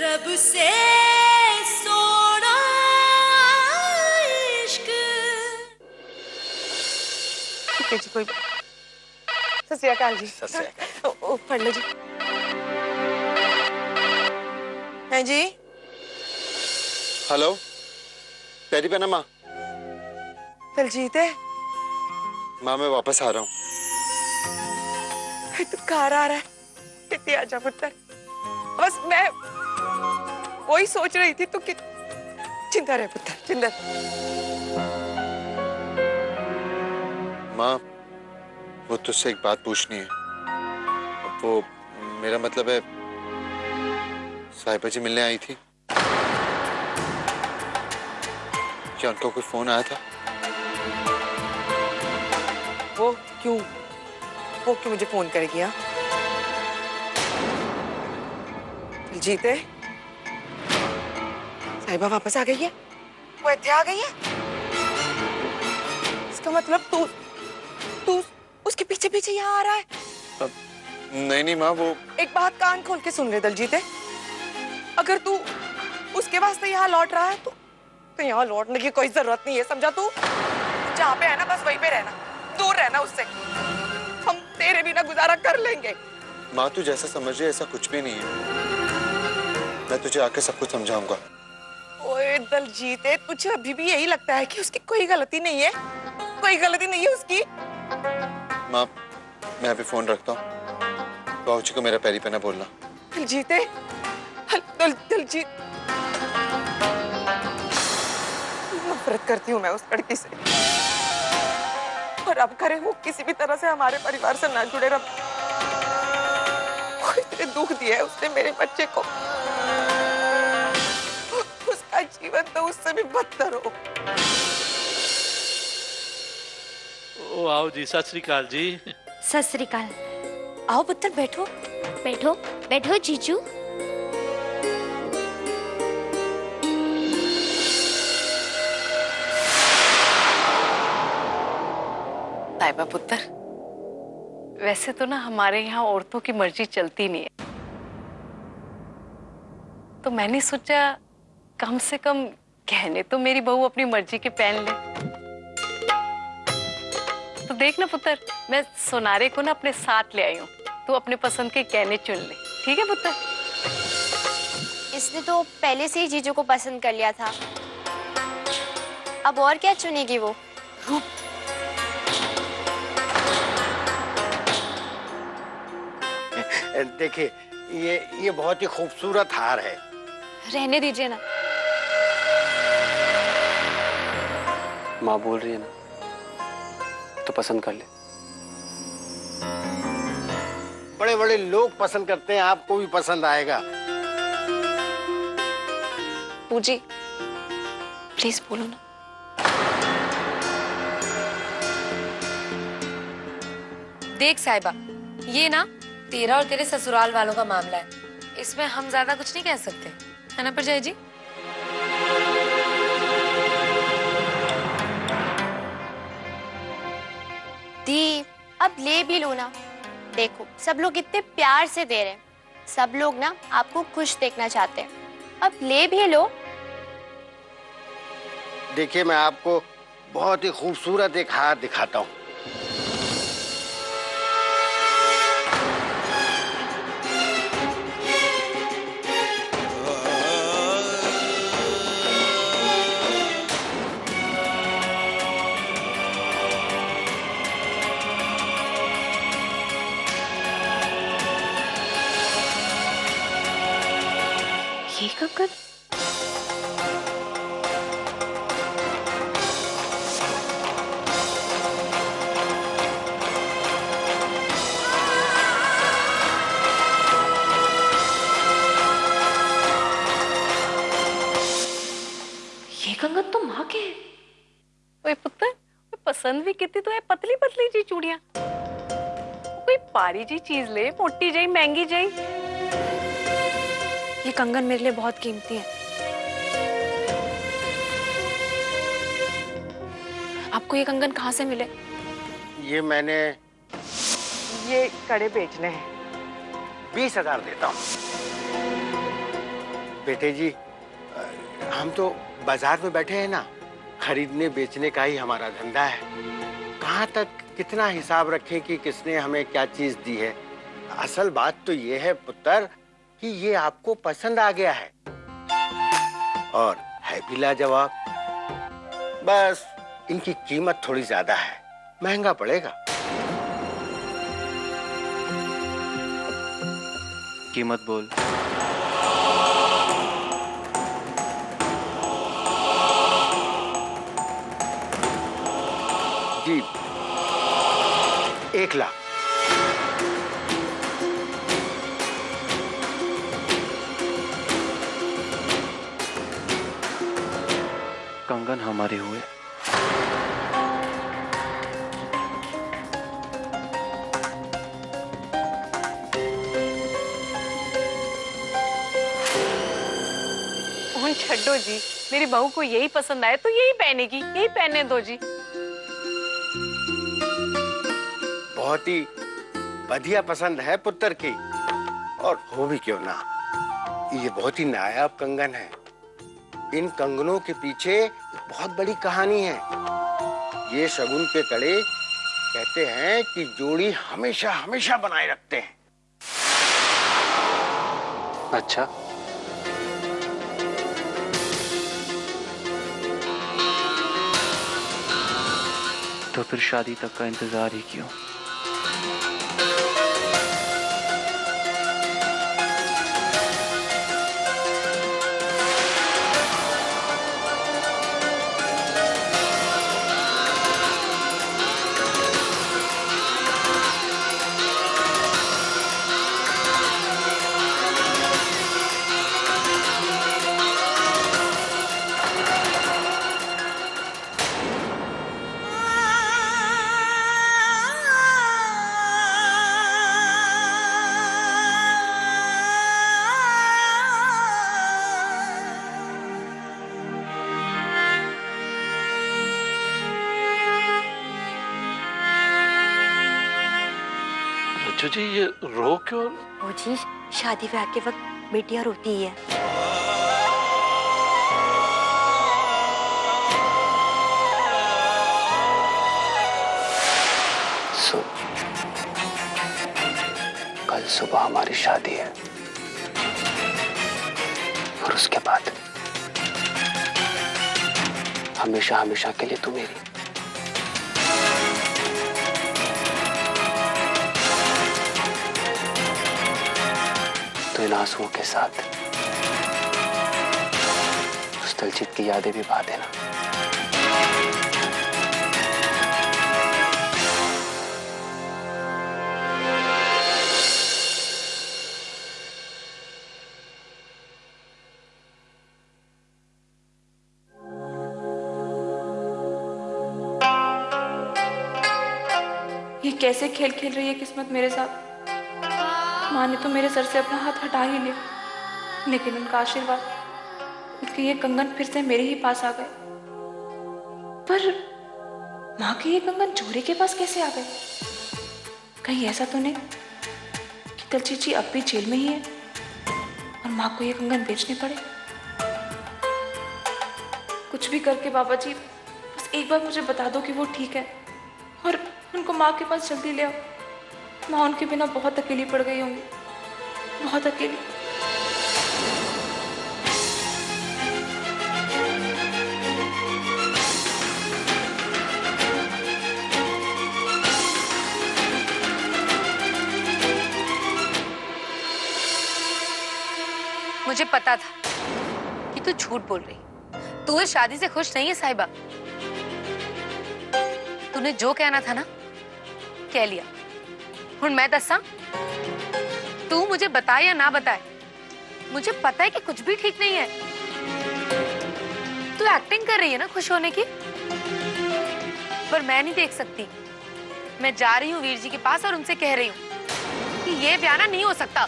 रब से सोना इश्क। ठीक है जी, कोई सत श्री अकाल जी। सत श्री अकाल। ओ पढ़ लो जी। हैं जी? हेलो, तेरी पे ना माँ। दलजीत है? माँ मैं वापस आ रहा हूँ। तू कार आ रहा है? कितनी आजा पुत्र। बस मैं वही सोच रही थी, तू कि चिंता रहे पुत्र, चिंता। माँ वो तुझसे एक बात पूछनी है। वो मेरा मतलब है, साहिबा जी मिलने आई थी, क्या उनका कोई फोन आया था? वो क्यों मुझे फोन करेगी? हाँ दलजीत है? साहिबा वापस आ गई है? वो इत्थे आ गई है? इसका मतलब तू उसके पीछे पीछे यहाँ आ रहा है? नहीं माँ, वो एक बात कान खोल के सुन ले दलजीत है, अगर तू उसके वास्ते यहाँ लौट रहा है तो यहाँ लौटने की कोई जरूरत नहीं है, समझा? तू जहाँ पे है ना बस वहीं पे रहना, दूर रहना उससे। हम तेरे बिना गुजारा कर लेंगे। माँ तू जैसा समझ रही है ऐसा कुछ भी नहीं है। मैं तुझे आके सब कुछ समझाऊंगा। ओए दलजीत है, तुझे अभी भी यही लगता है कि उसकी कोई गलती नहीं है? कोई गलती नहीं है उसकी? माँ मैं अभी फोन रखता हूँ, बाबूजी को मेरा पैरी पे ना बोलना। दलजीत है, दलजीत, नफरत करती हूँ मैं उस लड़की से, और अब करे वो किसी भी तरह से हमारे परिवार से ना जुड़े रहे। इतने दुख दिया है उसने मेरे बच्चे को, उसका जीवन तो उससे भी बदतर हो। ओ आओ जी, सत श्री अकाल जी। सत श्री अकाल। आओ पुत्र, बैठो बैठो बैठो जीजू। साहिबा पुत्र, वैसे तो ना हमारे यहाँ औरतों की मर्जी चलती नहीं है, तो मैंने सोचा कम से कम कहने तो मेरी बहू अपनी मर्जी के पहन ले। तो देख ना पुत्र, मैं सोनारे को ना अपने साथ ले आई हूँ, तू अपने पसंद के गहने चुन ले, ठीक है पुत्र? इसने तो पहले से ही जीजू को पसंद कर लिया था, अब और क्या चुनेगी वो? देखिए ये बहुत ही खूबसूरत हार है। रहने दीजिए ना। माँ बोल रही है ना, तो पसंद कर ले। बड़े बड़े लोग पसंद करते हैं, आपको भी पसंद आएगा। पूजी प्लीज बोलो ना। देख साहिबा, ये ना तेरा और तेरे ससुराल वालों का मामला है, इसमें हम ज्यादा कुछ नहीं कह सकते, है ना परजाई जी? दी अब ले भी लो ना, देखो सब लोग इतने प्यार से दे रहे हैं, सब लोग ना आपको खुश देखना चाहते हैं, अब ले भी लो। देखिए मैं आपको बहुत ही खूबसूरत एक हार दिखाता हूँ। ये कंगन तो माँ के है। ओए पुत्र, पसंद भी कितनी तो है, पतली पतली जी चूड़ियां, कोई पारी जी चीज ले, मोटी जाई महंगी जाई। ये कंगन मेरे लिए बहुत कीमती है। आपको ये कंगन कहाँ से मिले? ये कड़े बेचने हैं। 20,000 देता हूँ। बेटे जी, हम तो बाजार में बैठे हैं ना, खरीदने बेचने का ही हमारा धंधा है। कहाँ तक कितना हिसाब रखें कि किसने हमें क्या चीज दी है। असल बात तो ये है पुत्र कि ये आपको पसंद आ गया है और है भी लाजवाब। बस इनकी कीमत थोड़ी ज्यादा है, महंगा पड़ेगा। कीमत बोल। जी 1 लाख। कंगन हमारे हुए। और छड्डो जी, मेरी बहू को यही पसंद आए तो यही पहनेगी, यही पहनने दो जी। बहुत ही बढ़िया पसंद है पुत्र की, और हो भी क्यों ना, ये बहुत ही नायाब कंगन है। इन कंगनों के पीछे बहुत बड़ी कहानी है। ये शगुन के कड़े कहते हैं कि जोड़ी हमेशा हमेशा बनाए रखते हैं। अच्छा, तो फिर शादी तक का इंतजार ही क्यों? बच्चों जी ये रो क्यों? वो जी शादी ब्याह के वक्त बेटियां रोती ही है। सुन, कल सुबह हमारी शादी है और उसके बाद हमेशा हमेशा के लिए तू मेरी। तो इन आंसुओं के साथ उस दिलजीत की यादें भी बहा देना। ये कैसे खेल खेल रही है किस्मत मेरे साथ। माँ ने तो मेरे सर से अपना हाथ हटा ही लिया, लेकिन उनका आशीर्वाद, उनके ये कंगन फिर से मेरे ही पास आ गए। पर माँ के ये कंगन चोरी के पास कैसे आ गए? कहीं ऐसा तो नहीं कि दिलजीत जी अब भी जेल में ही है और माँ को ये कंगन बेचने पड़े? कुछ भी करके बाबा जी बस एक बार मुझे बता दो कि वो ठीक है और उनको माँ के पास जल्दी ले आओ। माँ उनके बिना बहुत अकेली पड़ गई होंगी, बहुत अकेली। मुझे पता था कि तू झूठ बोल रही। तू इस शादी से खुश नहीं है साहिबा। तूने जो कहना था ना कह लिया। हुण मैं दसा, तू मुझे बताए या ना बताए, मुझे पता है कि कुछ भी ठीक नहीं है। तू एक्टिंग कर रही है ना खुश होने की, पर मैं नहीं देख सकती। मैं जा रही हूँ वीर जी के पास और उनसे कह रही हूँ कि ये ब्याह नहीं हो सकता।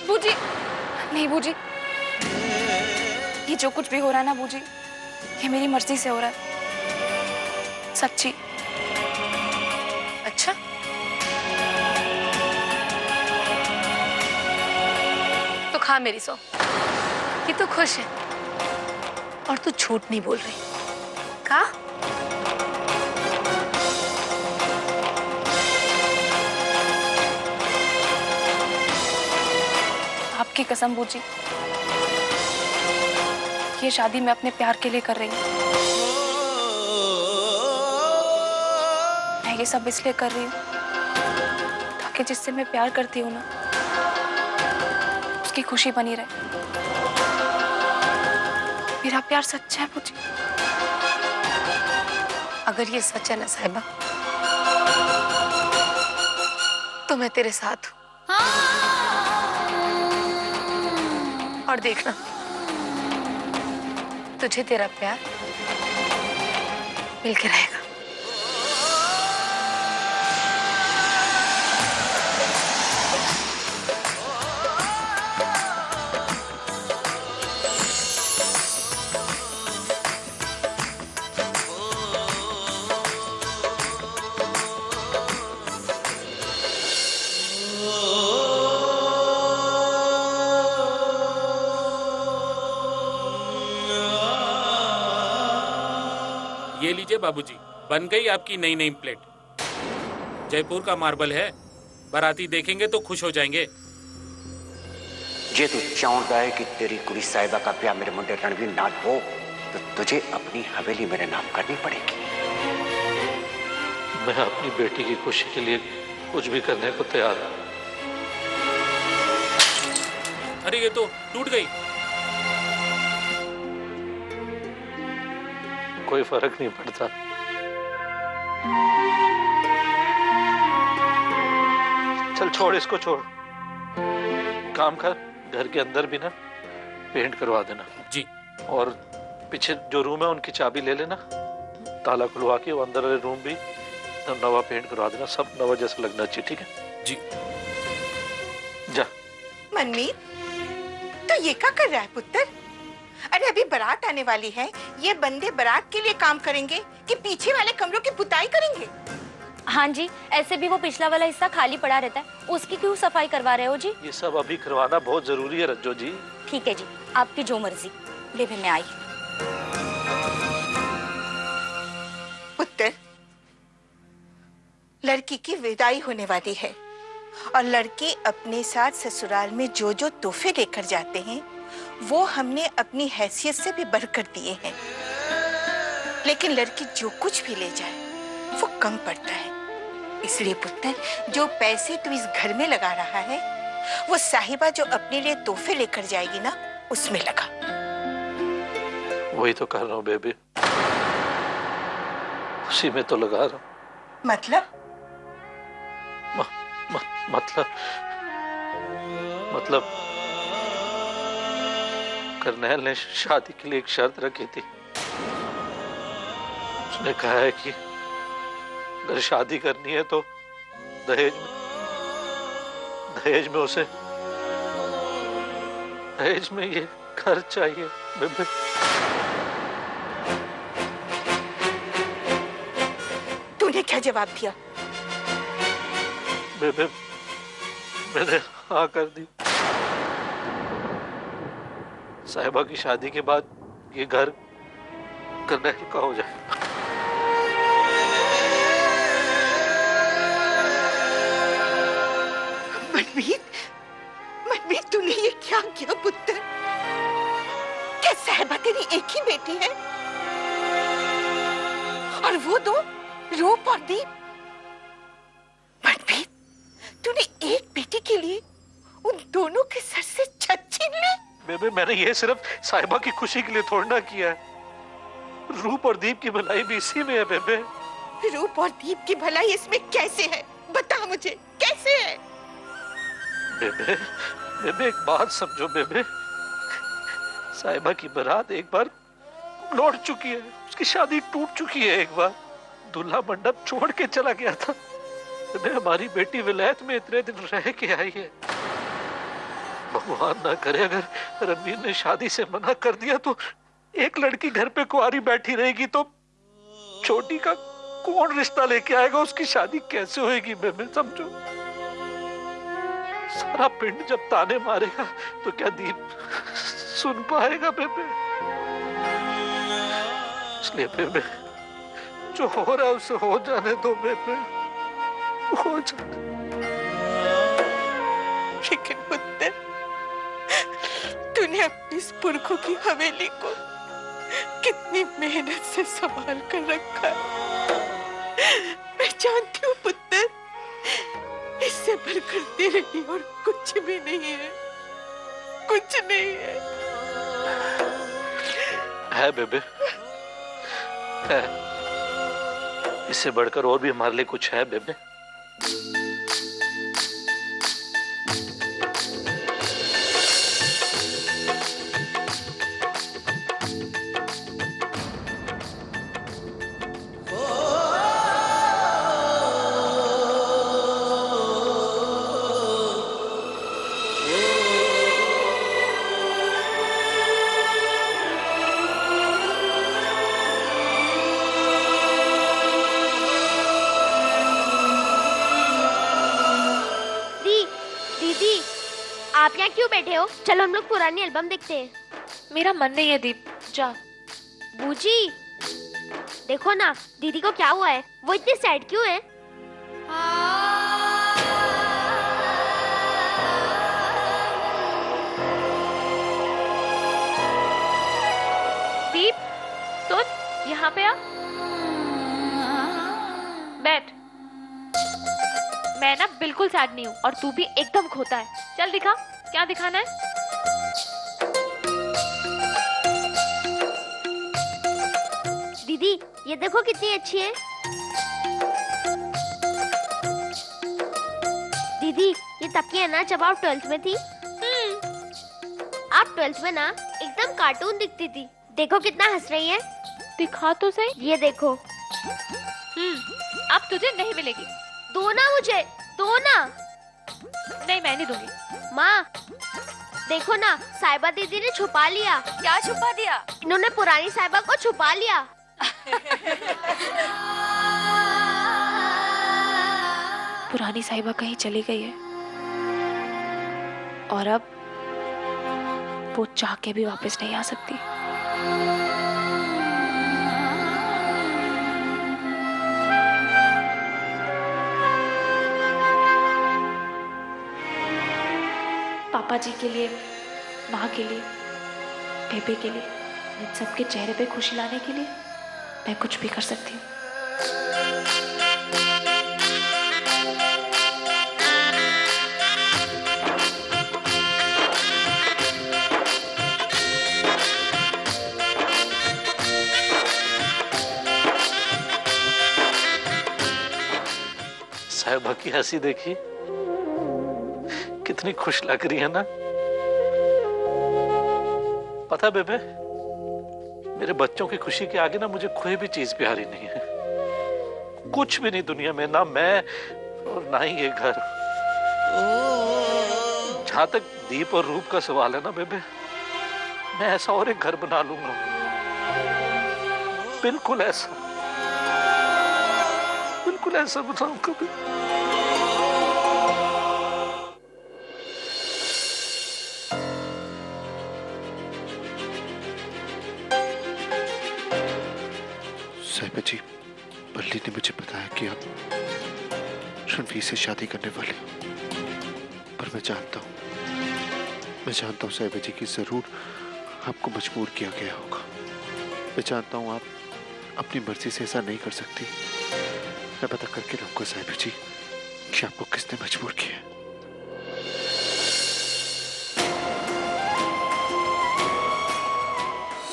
बूजी, नहीं बूजी, ये जो कुछ भी हो रहा है ना बूजी, ये मेरी मर्जी से हो रहा है, सच्ची। अच्छा, तो खा मेरी सौ। कि तू खुश है और तू झूठ नहीं बोल रही। का? आपकी कसम बूजी, ये शादी मैं अपने प्यार के लिए कर रही हूँ। मैं ये सब इसलिए कर रही हूँ ताकि जिससे मैं प्यार करती हूँ ना, उसकी खुशी बनी रहे। मेरा प्यार सच्चा है बूजी। अगर ये सच है ना साहिबा, तो मैं तेरे साथ हूँ। और देखना, तुझे तेरा प्यार मिलके रहेगा। ये लीजिए बाबूजी, बन गई आपकी नई नेम प्लेट। जयपुर का मार्बल है, बाराती देखेंगे तो खुश हो जाएंगे। जे तू चाहता है कि तेरी कुड़ी साहिबा का ब्याह मेरे मुंडे रणवीर नाल हो, तो तुझे अपनी हवेली मेरे नाम करनी पड़ेगी। मैं अपनी बेटी की खुशी के लिए कुछ भी करने को तैयार हूं। अरे ये तो टूट गई। कोई फर्क नहीं पड़ता। चल छोड़ इसको, छोड़। काम कर, घर के अंदर भी ना पेंट करवा देना जी। और पीछे जो रूम है उनकी चाबी ले लेना, ताला खुलवा के वो अंदर वाले रूम भी नवा पेंट करवा देना। सब नवा जैसा लगना चाहिए, ठीक है जी। जा। मनमीत, तो ये क्या कर रहा है पुत्र? अरे अभी बारात आने वाली है, ये बंदे बारात के लिए काम करेंगे कि पीछे वाले कमरों की पुताई करेंगे? हाँ जी, ऐसे भी वो पिछला वाला हिस्सा खाली पड़ा रहता है, उसकी क्यों सफाई करवा रहे हो जी? ये सब अभी करवाना बहुत जरूरी है रज्जो जी। ठीक है जी, आपकी जो मर्जी। बेबी मैं आई। पुत्र, लड़की की विदाई होने वाली है और लड़के अपने साथ ससुराल में जो जो तोहफे लेकर जाते हैं वो हमने अपनी हैसियत से भी बढ़कर दिए हैं, लेकिन लड़की जो कुछ भी ले जाए वो कम पड़ता है। इसलिए पुत्र, जो पैसे तू इस घर में लगा रहा है वो साहिबा जो अपने लिए तोहफे लेकर जाएगी ना, उसमें लगा। वही तो कर रहा हूँ बेबी, उसी में तो लगा रहा हूँ। मतलब? मतलब करनैल ने शादी के लिए एक शर्त रखी थी। उसने कहा है कि अगर शादी करनी है तो दहेज में ये घर चाहिए। बेबे तूने क्या जवाब दिया? बेबे मैंने हाँ कर दी। साहिबा की शादी के बाद ये घर करनैल का हो जाए। मनमीत, तूने ये क्या किया पुत्र? क्या साहिबा तेरी एक ही बेटी है? और वो दो, रूप और दीप? मनमीत, तूने एक बेटी के लिए उन दोनों के सर से छत छीन ली? बेबे मैंने ये सिर्फ साहिबा की खुशी के लिए थोड़ा ना किया है। रूप और दीप की भलाई भी इसी में है बेबे। रूप और दीप की भलाई इसमें कैसे है? बता मुझे, कैसे है? बेबे एक बात समझो बेबे, साहिबा की बारात एक बार लौट चुकी है, उसकी शादी टूट चुकी है। एक बार दूल्हा मंडप छोड़ के चला गया था। बेबे हमारी बेटी विलायत में इतने दिन रह के आई है। भगवान ना करे अगर रणवीर ने शादी से मना कर दिया तो एक लड़की घर पे कुंवारी बैठी रहेगी तो छोटी का कौन रिश्ता लेके आएगा? उसकी शादी कैसे होएगी? बेबे समझो, सारा पिंड जब ताने मारेगा तो क्या दीप सुन पाएगा बेबे। इसलिए बेबे जो हो रहा है उसे हो जाने दो बेबे, हो जाने। लेकिन पुत्र, तूने अपनी इस पुरखों की हवेली को कितनी मेहनत से संभाल कर रखा है। मैं जानती हूँ पुत्र, इससे बढ़कर तेरे लिए और कुछ भी नहीं है, कुछ नहीं है बेबे, है। इससे बढ़कर और भी हमारे लिए कुछ है बेबे। दीदी, आप यहाँ क्यों बैठे हो? चलो हम लोग पुरानी एल्बम देखते हैं। मेरा मन नहीं है दीप, जा। बूजी, देखो ना दीदी को क्या हुआ है, वो इतनी सैड क्यों है? दीप, तो यहाँ पे आ, बैठ। मैं ना बिल्कुल सैड नहीं हूँ और तू भी एकदम खोता है। चल दिखा, क्या दिखाना है? दीदी ये देखो कितनी अच्छी है। दीदी ये तब की है ना जब आप 12th में थी। आप 12th में ना एकदम कार्टून दिखती थी। देखो कितना हंस रही है। दिखा तो सही। ये देखो। अब तुझे नहीं मिलेगी। दो ना मुझे, दो ना। नहीं, मैं नहीं दूंगी। माँ देखो ना, साहिबा दीदी ने छुपा लिया। क्या छुपा दिया? इन्होंने पुरानी साहिबा को छुपा लिया। पुरानी साहिबा कहीं चली गई है और अब वो चाह के भी वापस नहीं आ सकती। पापा जी के लिए, माँ के लिए, बेबे के लिए, इन सबके चेहरे पे खुशी लाने के लिए मैं कुछ भी कर सकती हूँ। साहिबा की हंसी देखी, कितनी खुश लग रही है ना। पता बेबे, मेरे बच्चों की खुशी के आगे ना मुझे कोई भी चीज प्यारी नहीं है। कुछ भी नहीं दुनिया में, ना मैं और ना ही ये घर। जहां तक दीप और रूप का सवाल है ना बेबे, मैं ऐसा और एक घर बना लूंगा, बिल्कुल ऐसा, बिल्कुल ऐसा बनाऊंगा। साहिबा जी, बल्ली ने मुझे बताया कि आप रणवीर से शादी करने वाले हो, पर मैं जानता हूँ साहिबा जी कि जरूर आपको मजबूर किया गया होगा। मैं जानता हूँ आप अपनी मर्जी से ऐसा नहीं कर सकती। मैं पता करके रहूंगा साहिबा जी कि आपको किसने मजबूर किया।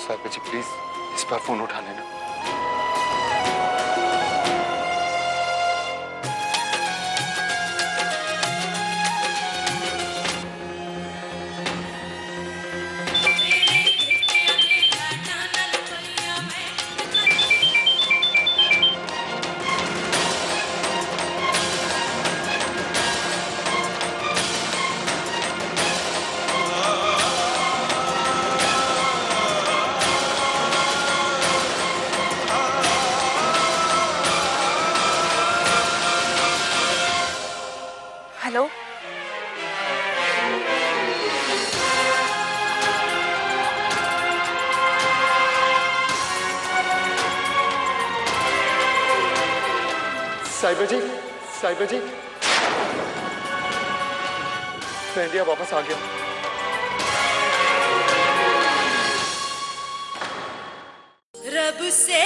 साहिबा जी प्लीज इस बार फोन उठा लेना। साहिबा जी, साहिबा जी, मैं इंडिया वापस आ गया। रब से